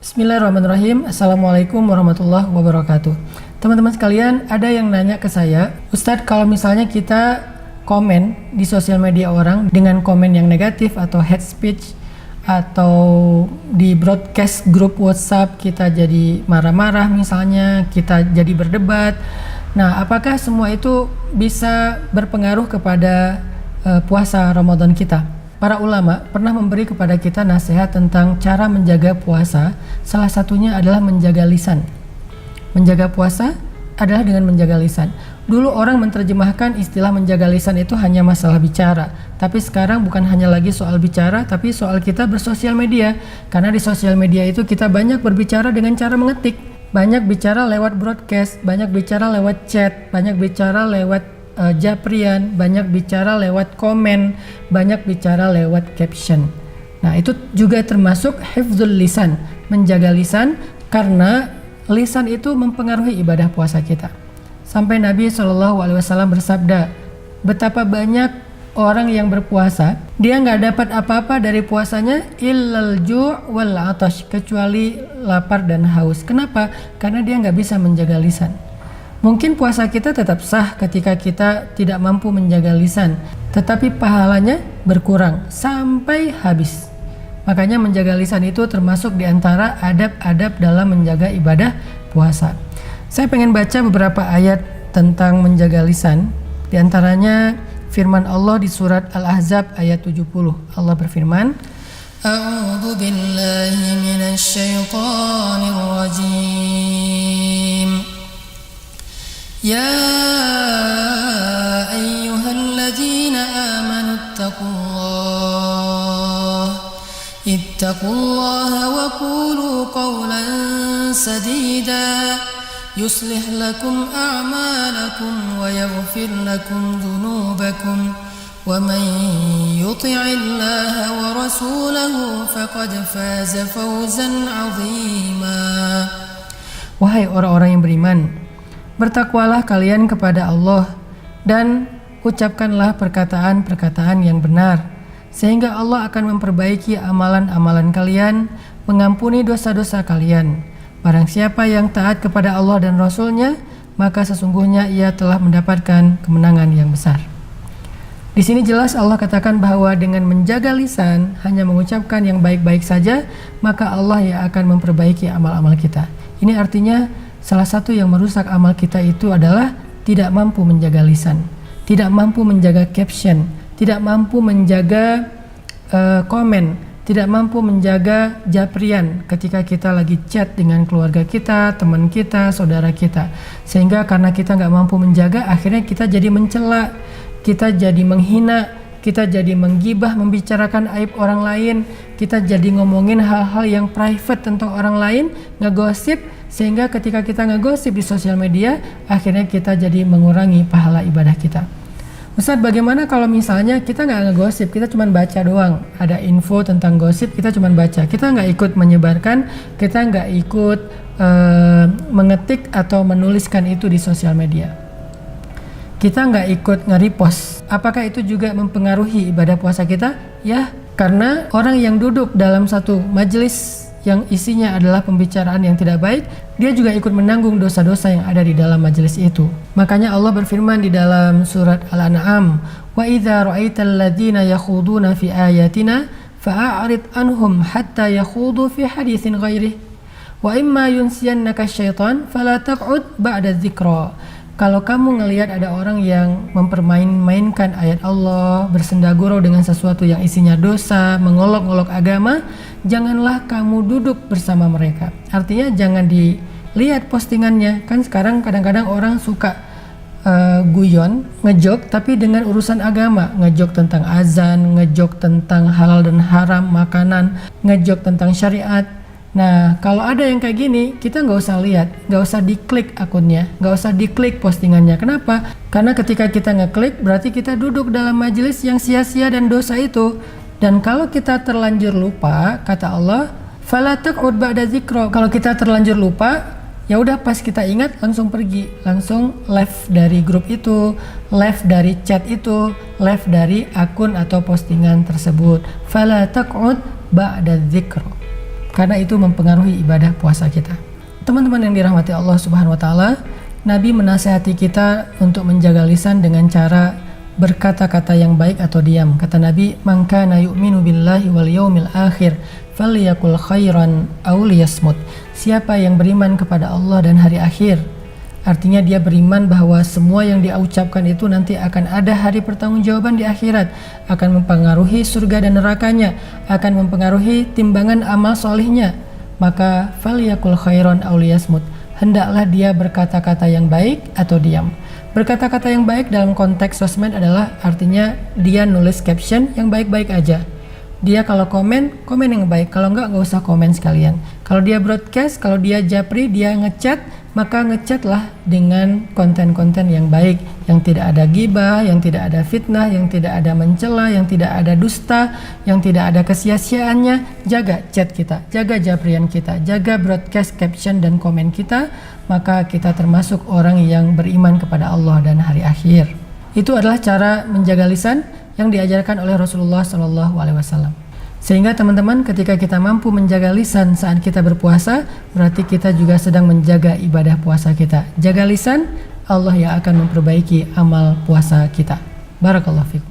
Bismillahirrahmanirrahim. Assalamualaikum warahmatullahi wabarakatuh. Teman-teman sekalian, ada yang nanya ke saya, Ustadz, kalau misalnya kita komen di sosial media orang dengan komen yang negatif atau hate speech, atau di broadcast grup WhatsApp kita jadi marah-marah misalnya, kita jadi berdebat. Nah, apakah semua itu bisa berpengaruh kepada puasa Ramadan kita? Para ulama pernah memberi kepada kita nasihat tentang cara menjaga puasa. Salah satunya adalah menjaga lisan. Menjaga puasa adalah dengan menjaga lisan. Dulu orang menerjemahkan istilah menjaga lisan itu hanya masalah bicara. Tapi sekarang bukan hanya lagi soal bicara, tapi soal kita bersosial media. Karena di sosial media itu kita banyak berbicara dengan cara mengetik. Banyak bicara lewat broadcast, banyak bicara lewat chat, banyak bicara lewat japrian, banyak bicara lewat komen, banyak bicara lewat caption. Nah, itu juga termasuk hifdzul lisan, menjaga lisan, karena lisan itu mempengaruhi ibadah puasa kita. Sampai Nabi SAW bersabda, betapa banyak orang yang berpuasa, dia nggak dapat apa-apa dari puasanya illal ju' wal atash, kecuali lapar dan haus. Kenapa? Karena dia nggak bisa menjaga lisan. Mungkin puasa kita tetap sah ketika kita tidak mampu menjaga lisan, tetapi pahalanya berkurang sampai habis. Makanya menjaga lisan itu termasuk di antara adab-adab dalam menjaga ibadah puasa. Saya pengen baca beberapa ayat tentang menjaga lisan. Di antaranya firman Allah di surat Al-Ahzab ayat 70. Allah berfirman, A'udzu billahi minasy syaithanir rajim. يا أيها الذين آمنوا اتقوا الله وقولوا قولا سديدا يصلح لكم أعمالكم ويغفر لكم ذنوبكم ومن يطع الله ورسوله فقد فاز فوزا عظيما. Wahai orang-orang yang beriman, bertakwalah kalian kepada Allah dan ucapkanlah perkataan-perkataan yang benar, sehingga Allah akan memperbaiki amalan-amalan kalian, mengampuni dosa-dosa kalian. Barang siapa yang taat kepada Allah dan Rasul-Nya, maka sesungguhnya ia telah mendapatkan kemenangan yang besar. Di sini jelas Allah katakan bahwa dengan menjaga lisan, hanya mengucapkan yang baik-baik saja, maka Allah yang akan memperbaiki amal-amal kita. Ini artinya salah satu yang merusak amal kita itu adalah tidak mampu menjaga lisan, tidak mampu menjaga caption, tidak mampu menjaga komen, tidak mampu menjaga japrian ketika kita lagi chat dengan keluarga kita, teman kita, saudara kita. Sehingga karena kita nggak mampu menjaga, akhirnya kita jadi mencela, kita jadi menghina, kita jadi menggibah, membicarakan aib orang lain, kita jadi ngomongin hal-hal yang private tentang orang lain, ngegosip, sehingga ketika kita ngegosip di sosial media, akhirnya kita jadi mengurangi pahala ibadah kita. Ustadz, bagaimana kalau misalnya kita nggak ngegosip, kita cuma baca doang, ada info tentang gosip, kita cuma baca, kita nggak ikut menyebarkan, kita nggak ikut mengetik atau menuliskan itu di sosial media, kita nggak ikut nge-repost, apakah itu juga mempengaruhi ibadah puasa kita? Ya, karena orang yang duduk dalam satu majelis yang isinya adalah pembicaraan yang tidak baik, dia juga ikut menanggung dosa-dosa yang ada di dalam majelis itu. Makanya Allah berfirman di dalam surat Al-An'am, wa idza ra'aital ladzina yakhuduna fi ayatina fa'arid anhum hatta yakhudu fi haditsin ghairihi wa imma yunsiyannaka syaitan fala taq'ud ba'da dzikra. Kalau kamu ngelihat ada orang yang mempermain-mainkan ayat Allah, bersendagurau dengan sesuatu yang isinya dosa, mengolok-olok agama, janganlah kamu duduk bersama mereka. Artinya jangan dilihat postingannya. Kan sekarang kadang-kadang orang suka guyon, ngejok, tapi dengan urusan agama, ngejok tentang azan, ngejok tentang halal dan haram makanan, ngejok tentang syariat. Nah, kalau ada yang kayak gini, kita nggak usah lihat, nggak usah diklik akunnya, nggak usah diklik postingannya. Kenapa? Karena ketika kita ngeklik, berarti kita duduk dalam majelis yang sia-sia dan dosa itu. Dan kalau kita terlanjur lupa, kata Allah, fala taq'ud ba'da dzikra. Kalau kita terlanjur lupa, ya udah pas kita ingat langsung pergi, langsung left dari grup itu, left dari chat itu, left dari akun atau postingan tersebut. Fala taq'ud ba'da dzikra. karena itu mempengaruhi ibadah puasa kita. Teman-teman yang dirahmati Allah Subhanahu wa taala, Nabi menasihati kita untuk menjaga lisan dengan cara berkata-kata yang baik atau diam. Kata Nabi, "Man kana yu'minu billahi wal yaumil akhir falyakul khairan aw liyasmut." Siapa yang beriman kepada Allah dan hari akhir, artinya dia beriman bahwa semua yang dia ucapkan itu nanti akan ada hari pertanggungjawaban di akhirat, akan mempengaruhi surga dan nerakanya, akan mempengaruhi timbangan amal solihnya, maka falyakul khairan aw liyasmut, hendaklah dia berkata-kata yang baik atau diam. Berkata-kata yang baik dalam konteks sosmed adalah artinya dia nulis caption yang baik-baik aja. Dia kalau komen yang baik, kalau enggak usah komen sekalian. Kalau dia broadcast, kalau dia japri, dia ngechat, maka ngechatlah dengan konten-konten yang baik, yang tidak ada ghibah, yang tidak ada fitnah, yang tidak ada mencela, yang tidak ada dusta, yang tidak ada kesia-siaannya. Jaga chat kita, jaga japrian kita, jaga broadcast caption dan komen kita, maka kita termasuk orang yang beriman kepada Allah dan hari akhir. Itu adalah cara menjaga lisan yang diajarkan oleh Rasulullah SAW. Sehingga teman-teman, ketika kita mampu menjaga lisan saat kita berpuasa, berarti kita juga sedang menjaga ibadah puasa kita. Jaga lisan, Allah yang akan memperbaiki amal puasa kita. Barakallahu fikum.